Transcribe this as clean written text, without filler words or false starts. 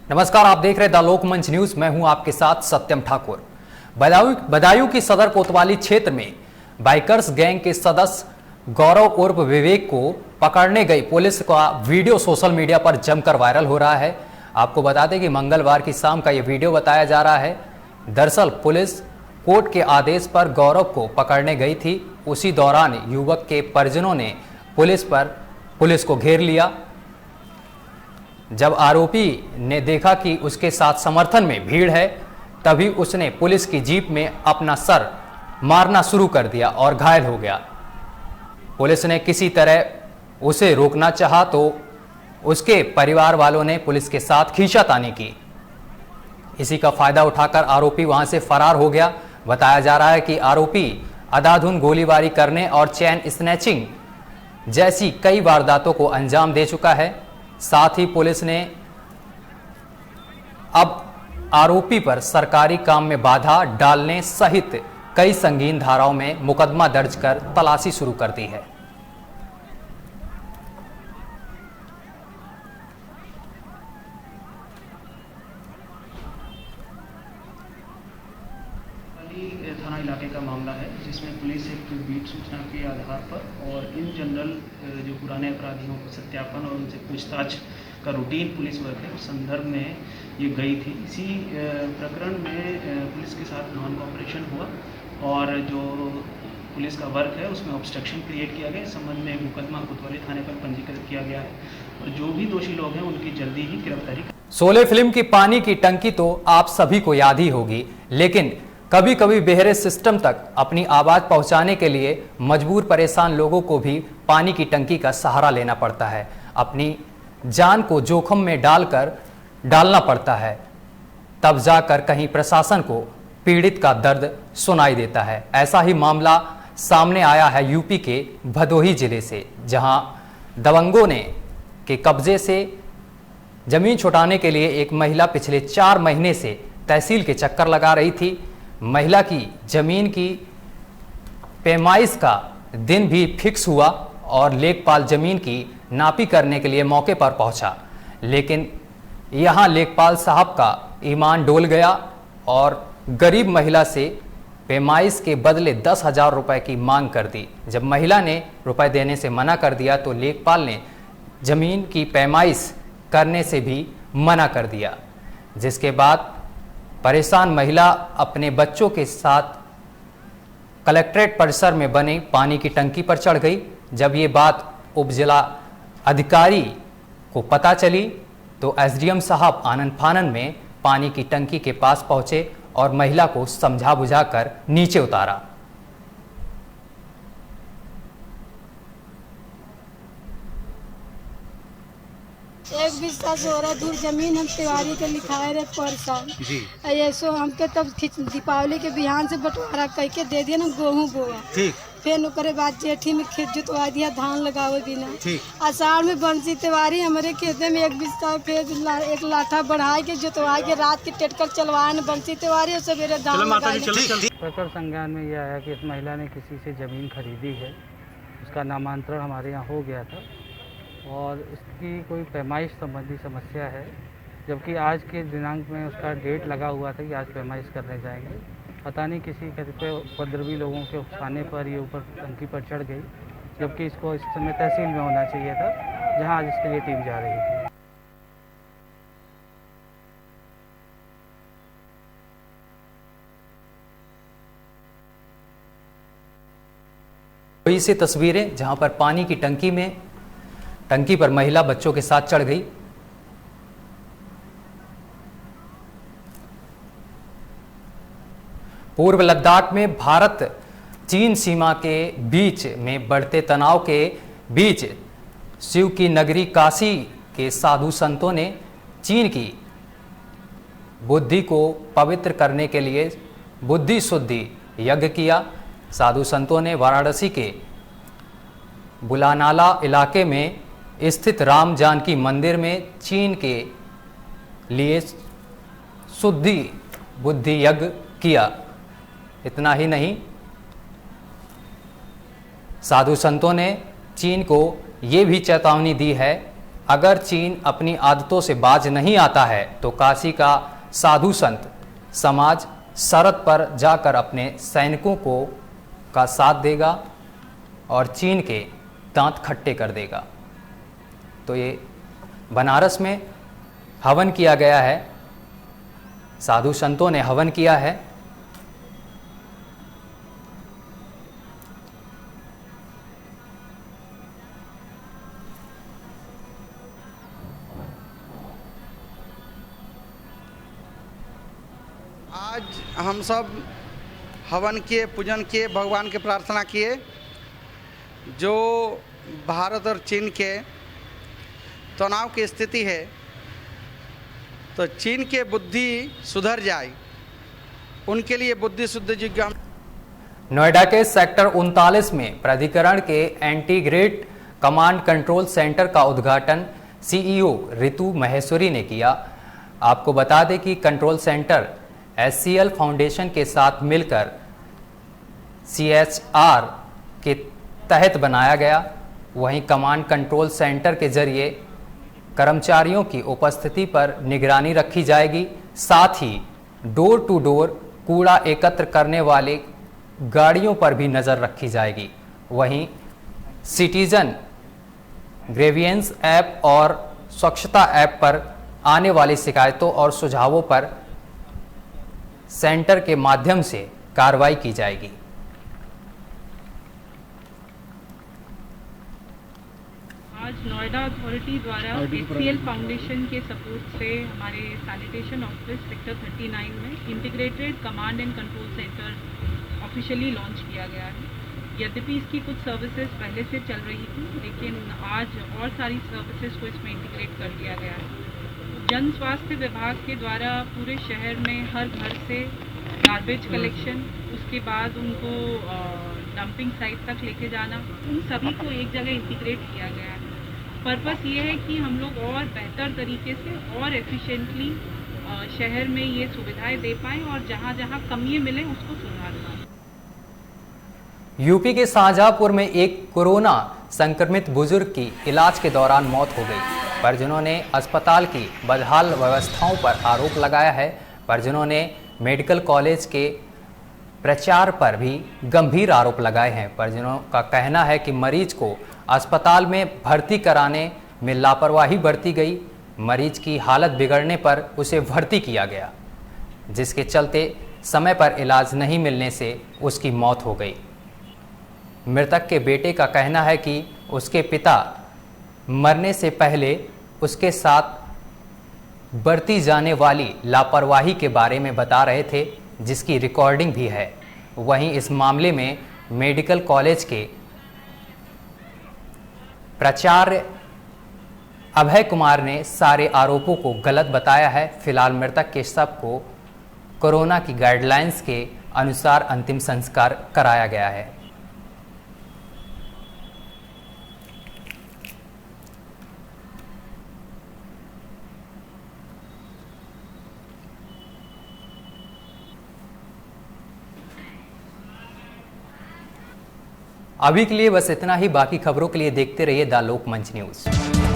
नमस्कार, आप देख रहे द लोकमंच न्यूज। मैं हूं आपके साथ सत्यम ठाकुर। बदायूं की सदर कोतवाली क्षेत्र में बाइकर्स गैंग के सदस्य गौरव उर्फ विवेक को पकड़ने गई पुलिस का वीडियो सोशल मीडिया पर जमकर वायरल हो रहा है। आपको बता दें कि मंगलवार की शाम का यह वीडियो बताया जा रहा है। दरअसल पुलिस कोर्ट के आदेश पर गौरव को पकड़ने गई थी। उसी दौरान युवक के परिजनों ने पुलिस को घेर लिया। जब आरोपी ने देखा कि उसके साथ समर्थन में भीड़ है, तभी उसने पुलिस की जीप में अपना सर मारना शुरू कर दिया और घायल हो गया। पुलिस ने किसी तरह उसे रोकना चाहा तो उसके परिवार वालों ने पुलिस के साथ खींचातानी की। इसी का फायदा उठाकर आरोपी वहां से फरार हो गया। बताया जा रहा है कि आरोपी अंधाधुंध गोलीबारी करने और चेन स्नैचिंग जैसी कई वारदातों को अंजाम दे चुका है। साथ ही पुलिस ने अब आरोपी पर सरकारी काम में बाधा डालने सहित कई संगीन धाराओं में मुकदमा दर्ज कर तलाशी शुरू कर दी है। थाना इलाके का मामला है, जिसमें पुलिस एक बीट सूचना के आधार पर और इन जनरल जो पुराने अपराधियों को सत्यापन और उनसे पूछताछ का रूटीन पुलिस वर्क है, उस संदर्भ में ये गई थी। इसी प्रकरण में पुलिस के साथ नॉन कोऑपरेशन हुआ और जो पुलिस का वर्क है उसमें ऑब्स्ट्रक्शन क्रिएट किया गया। इस संबंध में मुकदमा कोतवाली थाने पर पंजीकृत किया गया है और जो भी दोषी लोग हैं उनकी जल्दी ही गिरफ्तारी। शोले फिल्म की पानी की टंकी तो आप सभी को याद ही होगी, लेकिन कभी कभी बेहरे सिस्टम तक अपनी आवाज पहुंचाने के लिए मजबूर परेशान लोगों को भी पानी की टंकी का सहारा लेना पड़ता है। अपनी जान को जोखिम में डालना पड़ता है, तब जाकर कहीं प्रशासन को पीड़ित का दर्द सुनाई देता है। ऐसा ही मामला सामने आया है यूपी के भदोही जिले से, जहां दबंगों ने के कब्जे से जमीन छुटाने के लिए एक महिला पिछले 4 महीने से तहसील के चक्कर लगा रही थी। महिला की जमीन की पैमाइश का दिन भी फिक्स हुआ और लेखपाल जमीन की नापी करने के लिए मौके पर पहुंचा, लेकिन यहां लेखपाल साहब का ईमान डोल गया और गरीब महिला से पैमाइश के बदले 10,000 रुपए की मांग कर दी। जब महिला ने रुपए देने से मना कर दिया तो लेखपाल ने जमीन की पैमाइश करने से भी मना कर दिया, जिसके बाद परेशान महिला अपने बच्चों के साथ कलेक्ट्रेट परिसर में बने पानी की टंकी पर चढ़ गई। जब ये बात उप जिला अधिकारी को पता चली तो एसडीएम साहब आनन फानन में पानी की टंकी के पास पहुंचे और महिला को समझा बुझाकर नीचे उतारा। एक बिस्सा सोरा दूर जमीन हम तिवारी के लिखाए रहे परसा जी। ऐसो हमके तब दीपावली के बिहान से बंटवारा करके दे दिया ना गेहूँ बोआ, ठीक। फिर ओकरे बाद जेठी में खेत जुतवा दिया धान लगावे बिना, ठीक। आषाढ़ में बंसी तिवारी हमारे खेते में एक बिस्सा फिर एक लाठा बढ़ाए के जुतवा के रात के टेटकर चलवाए न बंसी तिवारी और सवेरे धान लगाए। प्रकरण संज्ञान में यह आया कि इस महिला ने किसी से जमीन खरीदी है, उसका नामांतरण हमारे यहाँ हो गया था और इसकी कोई पैमाइश संबंधी समस्या है, जबकि आज के दिनांक में उसका डेट लगा हुआ था कि आज पैमाइश करने जाएंगे। पता नहीं किसी कतिपय उपद्रवी लोगों के उकसाने पर ये ऊपर टंकी पर चढ़ गई, जबकि इसको इस समय तहसील में होना चाहिए था, जहां आज इसके लिए टीम जा रही थी। वही से तस्वीरें जहां पर पानी की टंकी पर महिला बच्चों के साथ चढ़ गई। पूर्व लद्दाख में भारत चीन सीमा के बीच में बढ़ते तनाव के बीच शिव की नगरी काशी के साधु संतों ने चीन की बुद्धि को पवित्र करने के लिए बुद्धि शुद्धि यज्ञ किया। साधु संतों ने वाराणसी के बुलानाला इलाके में स्थित राम जानकी मंदिर में चीन के लिए शुद्धि बुद्धि यज्ञ किया। इतना ही नहीं, साधु संतों ने चीन को ये भी चेतावनी दी है, अगर चीन अपनी आदतों से बाज नहीं आता है तो काशी का साधु संत समाज सरहद पर जाकर अपने सैनिकों का साथ देगा और चीन के दांत खट्टे कर देगा। तो ये बनारस में हवन किया गया है, साधु संतों ने हवन किया है। आज हम सब हवन किए, पूजन किए, भगवान के प्रार्थना किए जो भारत और चीन के तनाव की स्थिति है तो चीन के बुद्धि सुधर जाए, उनके लिए बुद्धि शुद्ध जिज्ञासा। नोएडा के सेक्टर 39 में प्राधिकरण के इंटीग्रेटेड कमांड कंट्रोल सेंटर का उद्घाटन सीईओ रितु महेश्वरी ने किया। आपको बता दें कि कंट्रोल सेंटर एचसीएल फाउंडेशन के साथ मिलकर सीएचआर के तहत बनाया गया। वहीं कमांड कंट्रोल सेंटर के जरिए कर्मचारियों की उपस्थिति पर निगरानी रखी जाएगी, साथ ही डोर टू डोर कूड़ा एकत्र करने वाले गाड़ियों पर भी नज़र रखी जाएगी। वहीं सिटीजन ग्रेवियंस ऐप और स्वच्छता ऐप पर आने वाली शिकायतों और सुझावों पर सेंटर के माध्यम से कार्रवाई की जाएगी। आज नोएडा अथॉरिटी द्वारा एचसीएल फाउंडेशन के सपोर्ट से हमारे सैनिटेशन ऑफिस सेक्टर 39 में integrated command and control centre officially launch किया गया है। यद्यपि इसकी कुछ सर्विसेज पहले से चल रही थी, लेकिन आज और सारी सर्विसेज को इसमें इंटीग्रेट कर दिया गया है। जन स्वास्थ्य विभाग के द्वारा पूरे शहर में हर घर से गार्बेज कलेक्शन, उसके बाद उनको डंपिंग साइट तक लेके जाना, उन सभी को एक जगह इंटीग्रेट किया गया है। पर्पस ये है कि हम लोग और बेहतर तरीके से और एफिशिएंटली शहर में ये सुविधाएं दे पाएँ और जहाँ जहाँ कमियाँ मिले उसको सुधार पाएँ। यूपी के शाहजहांपुर में एक कोरोना संक्रमित बुजुर्ग की इलाज के दौरान मौत हो गई। परिजनों ने अस्पताल की बदहाल व्यवस्थाओं पर आरोप लगाया है। परिजनों ने मेडिकल कॉलेज के प्रचार पर भी गंभीर आरोप लगाए हैं। परिजनों का कहना है कि मरीज को अस्पताल में भर्ती कराने में लापरवाही बरती गई। मरीज की हालत बिगड़ने पर उसे भर्ती किया गया, जिसके चलते समय पर इलाज नहीं मिलने से उसकी मौत हो गई। मृतक के बेटे का कहना है कि उसके पिता मरने से पहले उसके साथ बरती जाने वाली लापरवाही के बारे में बता रहे थे, जिसकी रिकॉर्डिंग भी है। वहीं इस मामले में मेडिकल कॉलेज के प्राचार्य अभय कुमार ने सारे आरोपों को गलत बताया है। फिलहाल मृतक के शव को कोरोना की गाइडलाइंस के अनुसार अंतिम संस्कार कराया गया है। अभी के लिए बस इतना ही। बाकी खबरों के लिए देखते रहिए द लोकमंच न्यूज़।